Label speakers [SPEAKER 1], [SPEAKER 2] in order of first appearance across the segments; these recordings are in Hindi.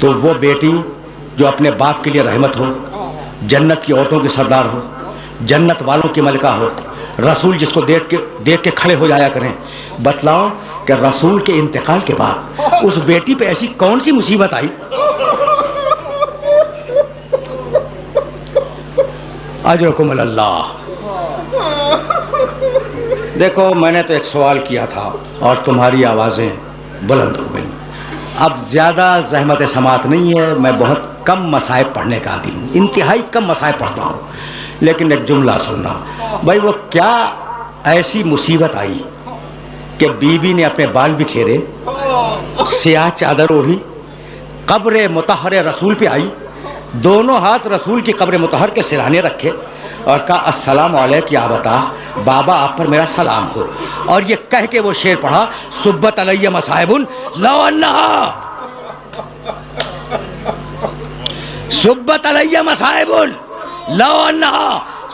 [SPEAKER 1] तो वो बेटी जो अपने बाप के लिए रहमत हो, जन्नत की औरतों की सरदार हो, जन्नत वालों की मलिका हो, रसूल जिसको देख के खड़े हो जाया करें, बतलाओ कि रसूल के इंतकाल के बाद उस बेटी पे ऐसी कौन सी मुसीबत आई? अजरकुम अल्लाह। देखो, मैंने तो एक सवाल किया था और तुम्हारी आवाजें बुलंद हो गई। अब ज्यादा जहमत समात नहीं है, मैं बहुत कम मसाइब पढ़ने का आदी हूँ, इंतहाई कम मसाइब पढ़ता हूँ, लेकिन एक जुमला सुनना भाई। वो क्या ऐसी मुसीबत आई कि बीवी ने अपने बाल बिखेरे, सियाह चादर ओढ़ी, कब्र मुतहर रसूल पे आई, दोनों हाथ रसूल की कब्र मुतहर के सिरहाने रखे और कहा अस्सलाम अलैकुम या बता बाबा, आप पर मेरा सलाम हो। और ये कह के वो शेर पढ़ा, सुब्बत अलैया मसाइबुन लौ अन्नहा, सुब्बत अलैया मसाइबुन लौ अन्नहा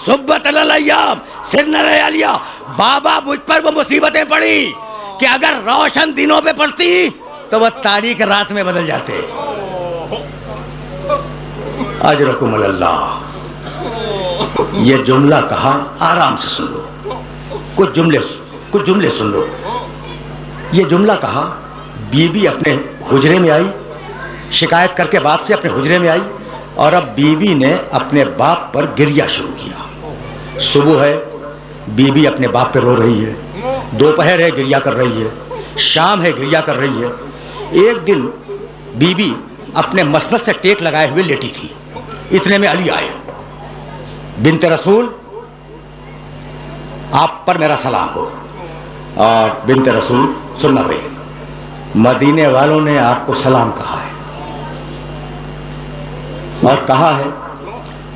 [SPEAKER 1] सुब्बत अलैयाम सिरना लयालिया। बाबा, मुझ पर वो मुसीबतें पड़ी कि अगर रोशन दिनों पे पड़ती तो वह तारीख रात में बदल जाते। अजरकुम अल्लाह। ये जुमला कहा, आराम से सुन लो, कुछ जुमले सुन लो। ये जुमला कहा, बीबी अपने हुजरे में आई, शिकायत करके बाप से अपने हुजरे में आई, और अब बीवी ने अपने बाप पर गिरिया शुरू किया। सुबह है, बीवी अपने बाप पे रो रही है, दोपहर है गिरिया कर रही है, शाम है गिरिया कर रही है। एक दिन बीवी अपने मसनद से टेक लगाए हुए लेटी थी, इतने में अली आए। बिन्ते रसूल, आप पर मेरा सलाम हो। और बिन्ते रसूल, सुनना भाई, मदीने वालों ने आपको सलाम कहा है और कहा है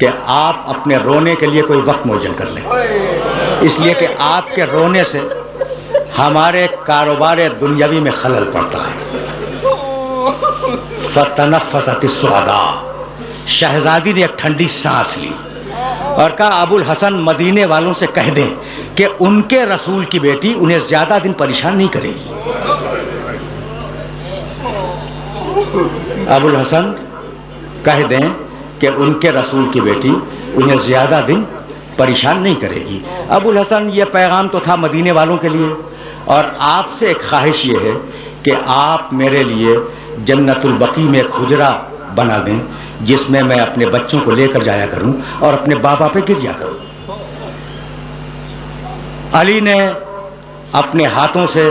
[SPEAKER 1] कि आप अपने रोने के लिए कोई वक्त मुअज्जल कर लें, इसलिए कि आपके रोने से हमारे कारोबार दुनियावी में खलल पड़ता है। फतनफ़्फ़सत सुअदा, शहजादी ने एक ठंडी सांस ली और कहा अबुल हसन, मदीने वालों से कह दें कि उनके रसूल की बेटी उन्हें ज्यादा दिन परेशान नहीं करेगी। अबुल हसन, कह दें कि उनके रसूल की बेटी उन्हें ज्यादा दिन परेशान नहीं करेगी। अबुल हसन, ये पैगाम तो था मदीने वालों के लिए, और आपसे एक ख्वाहिश ये है कि आप मेरे लिए जन्नतुल बकी में एक हुजरा बना दें जिसमें मैं अपने बच्चों को लेकर जाया करूं और अपने बाबा पे गिरिया करूं। अली ने अपने हाथों से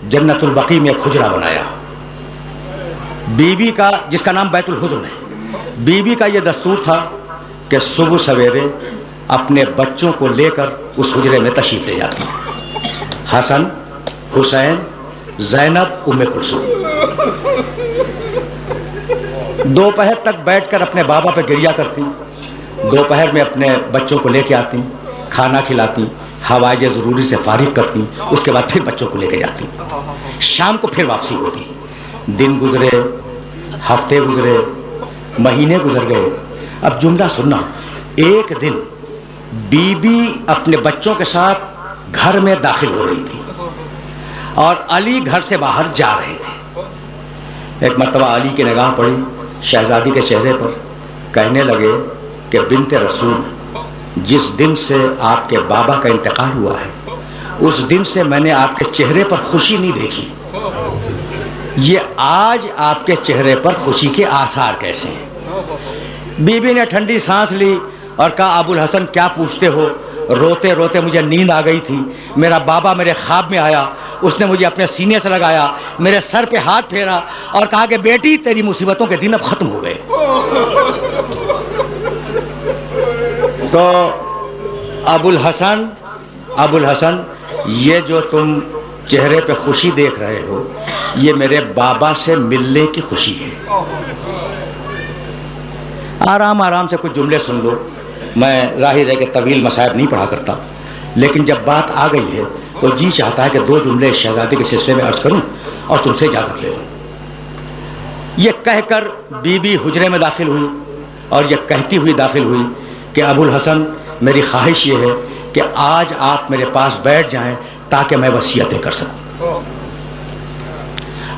[SPEAKER 1] जन्नतुल बकी में एक हुजरा बनाया। बीबी का, जिसका नाम बैतुल हुज़्न है, बीबी का यह दस्तूर था कि सुबह सवेरे अपने बच्चों को लेकर उस हुजरे में तशरीफ ले जाती। हसन, हुसैन, ज़ैनब, उम्मे कुलसूम। दोपहर तक बैठकर अपने बाबा पे गिरिया करती, दोपहर में अपने बच्चों को लेके आती, खाना खिलाती, हवाए ज़रूरी से फारिग करती, उसके बाद फिर बच्चों को लेके जाती, शाम को फिर वापसी होती। दिन गुजरे, हफ्ते गुजरे, महीने गुजर गए। अब जुमला सुनना, एक दिन बीबी अपने बच्चों के साथ घर में दाखिल हो रही थी और अली घर से बाहर जा रहे थे। एक मर्तबा अली की निगाह पड़ी शहजादी के चेहरे पर, कहने लगे कि बिन्ते रसूल, जिस दिन से आपके बाबा का इंतकाल हुआ है उस दिन से मैंने आपके चेहरे पर खुशी नहीं देखी। ये आज आपके चेहरे पर खुशी के आसार कैसे हैं? बीबी ने ठंडी सांस ली और कहा अबुल हसन, क्या पूछते हो? रोते रोते मुझे नींद आ गई थी। मेरा बाबा मेरे ख्वाब में आया, उसने मुझे अपने सीने से लगाया, मेरे सर पे हाथ फेरा और कहा कि बेटी, तेरी मुसीबतों के दिन अब खत्म हो गए। तो अबुल हसन, ये जो तुम चेहरे पे खुशी देख रहे हो, ये मेरे बाबा से मिलने की खुशी है। आराम आराम से कुछ जुमले सुन लो। मैं जाहिर है कि तवील मसाइब नहीं पढ़ा करता, लेकिन जब बात आ गई है तो जी चाहता है कि दो जुमले शहजादी के सिलसिले में अर्ज करूं और तुमसे इजाजत ले लूं। ये कहकर बीबी हुजरे में दाखिल हुई और ये कहती हुई दाखिल हुई कि अबुल हसन, मेरी ख्वाहिश ये है कि आज आप मेरे पास बैठ जाएं ताकि मैं वसीयतें कर सकूं।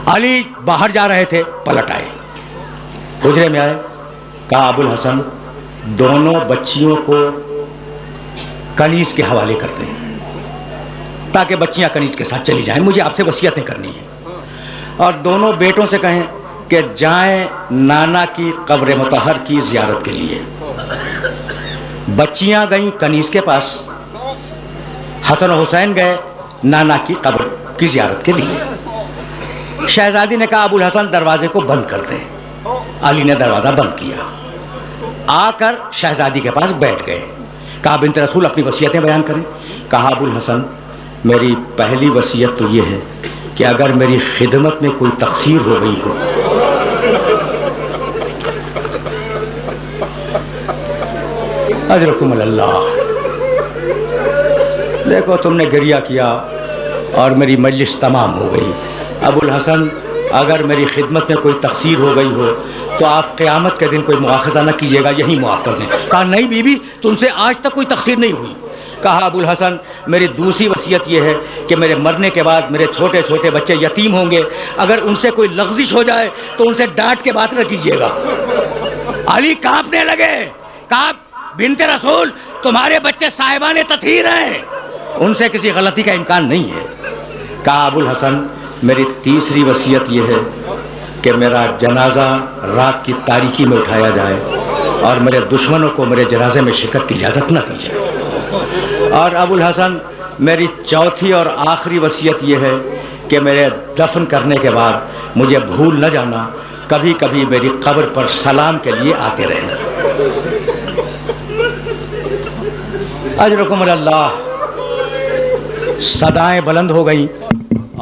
[SPEAKER 1] अली बाहर जा रहे थे, पलट आए। हुजरे में आए, कहा अबुल हसन दोनों बच्चियों को कनीज के हवाले कर दें ताकि बच्चियां कनीज के साथ चली जाएं, मुझे आपसे वसीयतें करनी है। और दोनों बेटों से कहें कि जाएं नाना की कब्र मुतहर की जियारत के लिए। बच्चियां गईं कनीज के पास, हसन और हुसैन गए नाना की कब्र की जियारत के लिए। शहजादी ने कहा अबुल हसन दरवाजे को बंद कर दे। अली ने दरवाजा बंद किया, आकर शहजादी के पास बैठ गए। कहा बिन्त रसूल अपनी वसीयतें बयान करें। कहा अबुल हसन मेरी पहली वसीयत तो यह है कि अगर मेरी खिदमत में कोई तकसीर हो गई हो अजरकुम अल्लाह। देखो तुमने गिरिया किया और मेरी मजलिस तमाम हो गई। अबुल हसन अगर मेरी खिदमत में कोई तकसीर हो गई हो तो आप क़यामत के दिन कोई मुआखज़ा न कीजिएगा, यही मुआफ़ कर दें। कहा नहीं बीबी तुमसे आज तक कोई तकसीर नहीं हुई। कहा अबुल हसन मेरी दूसरी वसीयत यह है कि मेरे मरने के बाद मेरे छोटे छोटे बच्चे यतीम होंगे, अगर उनसे कोई लग़्ज़िश हो जाए तो उनसे डांट के बात न कीजिएगा। अली कांपने लगे। कहा बिन्त रसूल तुम्हारे बच्चे साहिबाने तथहीर हैं, उनसे किसी गलती का इम्कान नहीं है। कहा अबुल हसन मेरी तीसरी वसीयत यह है कि मेरा जनाजा रात की तारीकी में उठाया जाए और मेरे दुश्मनों को मेरे जनाजे में शिरकत की इजाज़त न दी जाए। और अबुल हसन मेरी चौथी और आखिरी वसीयत यह है कि मेरे दफन करने के बाद मुझे भूल न जाना, कभी कभी मेरी कब्र पर सलाम के लिए आते रहना। अजरकुम अल्लाह। सदाएं बुलंद हो गई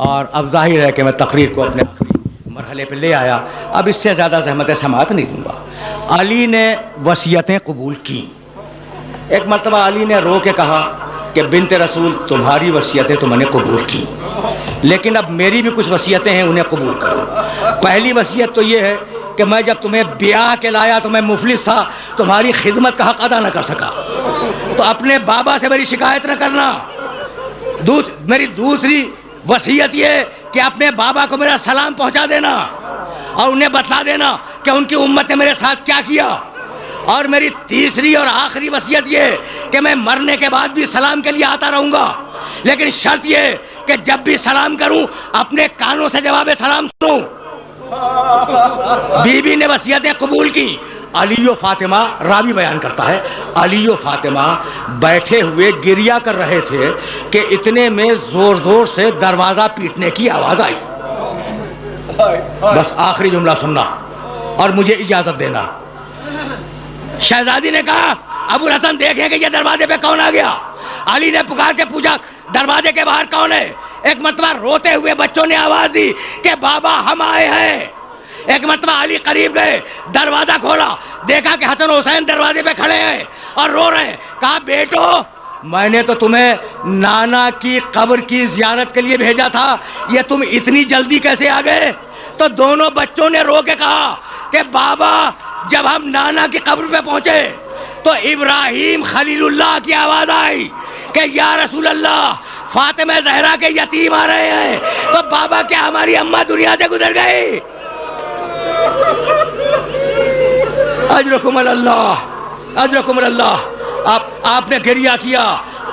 [SPEAKER 1] और अब जाहिर है कि मैं तकरीर को अपने मरहले पे ले आया। अब इससे ज़्यादा ज़हमत समाअत नहीं दूंगा। अली ने वसीयतें कबूल की। एक मरतबा अली ने रो के कहा कि बिन्त रसूल तुम्हारी वसीयतें तो मैंने कबूल की, लेकिन अब मेरी भी कुछ वसीयतें हैं, उन्हें कबूल करो। पहली वसीयत तो ये है कि मैं जब तुम्हें ब्याह के लाया तो मैं मुफलिस था, तुम्हारी खिदमत का हक अदा न कर सका, तो अपने बाबा से मेरी शिकायत न करना। मेरी दूसरी वसीयत ये कि अपने बाबा को मेरा सलाम पहुंचा देना और उन्हें बता देना कि उनकी उम्मत ने मेरे साथ क्या किया। और मेरी तीसरी और आखिरी वसीयत ये कि मैं मरने के बाद भी सलाम के लिए आता रहूंगा, लेकिन शर्त ये कि जब भी सलाम करूं अपने कानों से जवाब सलाम सुनूं। बीबी ने वसीयतें कबूल की। अली और फातिमा, रावी बयान करता है, अली और फातिमा बैठे हुए गिरिया कर रहे थे कि इतने में जोर जोर से दरवाजा पीटने की आवाज आई। बस आखिरी जुमला सुनना और मुझे इजाजत देना। शहजादी ने कहा अबुल हसन देखें कि ये दरवाजे पे कौन आ गया। अली ने पुकार के पूछा दरवाजे के बाहर कौन है। एक मरतबा रोते हुए बच्चों ने आवाज दी कि बाबा हम आए हैं। एक मरतबा अली करीब गए, दरवाजा खोला, देखा कि हसन हुसैन दरवाजे पे खड़े हैं और रो रहे हैं। कहा बेटो मैंने तो तुम्हें नाना की कब्र की जियारत के लिए भेजा था, ये तुम इतनी जल्दी कैसे आ गए। तो दोनों बच्चों ने रो के कहा कि बाबा जब हम नाना की कब्र पे पहुंचे तो इब्राहिम खलीलुल्लाह की आवाज आई कि या रसूल अल्लाह फातिमा ज़हरा के यतीम आ रहे हैं। तो बाबा क्या हमारी अम्मा दुनिया से गुजर गई। अजरकुम अल्लाह, अजरकुम अल्लाह। आपने गिरिया किया,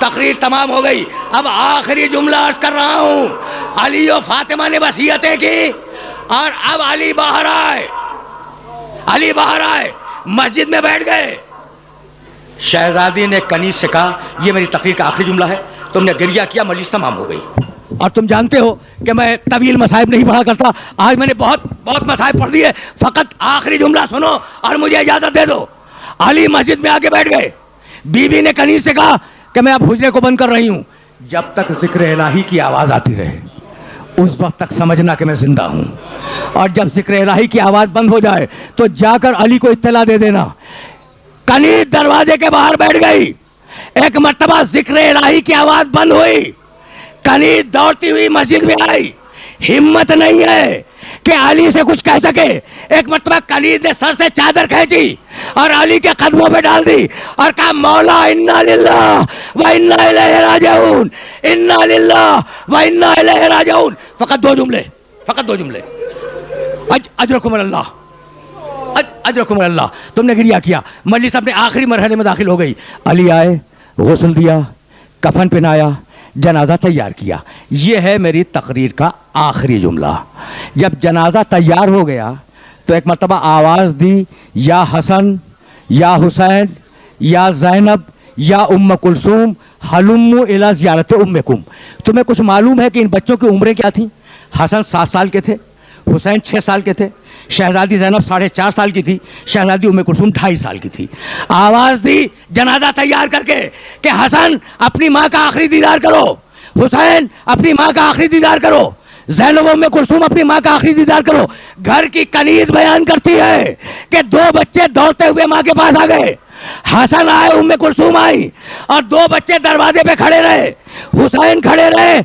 [SPEAKER 1] तकरीर तमाम हो गई। अब आखिरी जुमला अर्ज कर रहा हूं। अली और फातिमा ने वसीयतें की और अब अली बाहर आए। अली बाहर आए, मस्जिद में बैठ गए। शहजादी ने कनीज से कहा यह मेरी तकरीर का आखिरी जुमला है, तुमने गिरिया किया, मजलिस तमाम हो गई। और तुम जानते हो कि मैं तवील मसाइब नहीं पढ़ा करता, आज मैंने बहुत बहुत मसाइब पढ़ दिए, फकत आखिरी जुमला सुनो और मुझे इजाजत दे दो। अली मस्जिद में आके बैठ गए। बीबी ने कनीज से कहा कि मैं अब हुजरे को बंद कर रही हूं, जब तक जिक्र इलाही की आवाज आती रहे उस वक्त तक समझना कि मैं जिंदा हूं, और जब जिक्र इलाही की आवाज बंद हो जाए तो जाकर अली को इत्तला दे देना। कनीज दरवाजे के बाहर बैठ गई। एक मर्तबा जिक्र इलाही की आवाज बंद हुई, कनीज दौड़ती हुई मस्जिद में आई। हिम्मत नहीं है कि अली से कुछ कह सके। एक मर्तबा कनीज ने सर से चादर खींची और अली के कदमों पे डाल दी और कहा मौला इन्ना लिल्लाह व इन्ना इलैहि राजिऊन, इन्ना लिल्लाह व इन्ना इलैहि राजिऊन। फकत दो जुमले, फकत दो जुमले। अजरकुम अल्लाह। अजरकुम अल्लाह, तुमने गिरिया किया। मजलिस अपने आखिरी मरहले में दाखिल हो गई। अली आए, गुस्ल दिया, कफन पहनाया, जनाजा तैयार किया। यह है मेरी तकरीर का आखिरी जुमला। जब जनाजा तैयार हो गया तो एक मरतबा आवाज दी, या हसन, या हुसैन, या जैनब, या उम्म कुलसूम, हलुम्मु इला ज़ियारत उम्मकुम। तुम्हें कुछ मालूम है कि इन बच्चों की उम्रें क्या थी? हसन 7 साल के थे, हुसैन 6 साल के थे, शहजादी जैनब 4.5 साल की थी, शहजादी उम्मे कुलसूम 2.5 साल की थी। आवाज दी जनाजा तैयार करके कि हसन अपनी माँ का आखिरी दीदार करो, हुसैन अपनी माँ का आखिरी दीदार करो, जैनब उम्मे कुलसूम अपनी माँ का आखिरी दीदार करो। घर की कनीज बयान करती है कि 2 बच्चे दौड़ते हुए माँ के पास आ गए। हसन आए, उम्मे कुलसूम आई, और 2 बच्चे दरवाजे पे खड़े रहे। हुसैन खड़े रहे,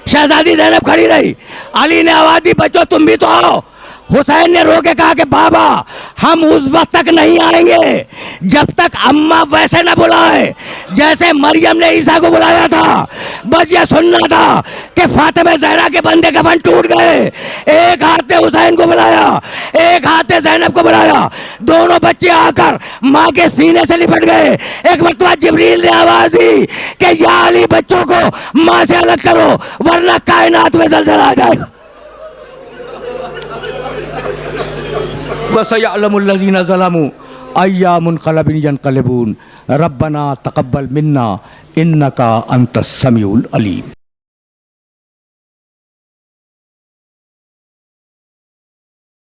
[SPEAKER 1] शहजादी जैनब खड़ी रही। अली ने आवाज दी, बच्चों तुम भी तो आओ। हुसैन ने रो के कहा कि बाबा हम उस वक्त तक नहीं आएंगे जब तक अम्मा वैसे न बुलाए जैसे मरियम ने ईसा को बुलाया था। बस ये सुनना था कि फातिमा ज़हरा के बंदे कफन टूट गए। एक हाथ ने हुसैन को बुलाया, एक हाथ ने जैनब को बुलाया। दोनों बच्चे आकर माँ के सीने से लिपट गए। एक मरतबा जिब्रील ने आवाज दी कि या अली बच्चों को माँ से अलग करो वरना कायनात में ज़लज़ला आ जाएगा। वसयअलमुल्लज़ीना ज़लमू अय्या मुनक़लबिन यनक़लिबून रब्बना तक़ब्बल मिन्ना इन्नका अंतस समीउल अलीम।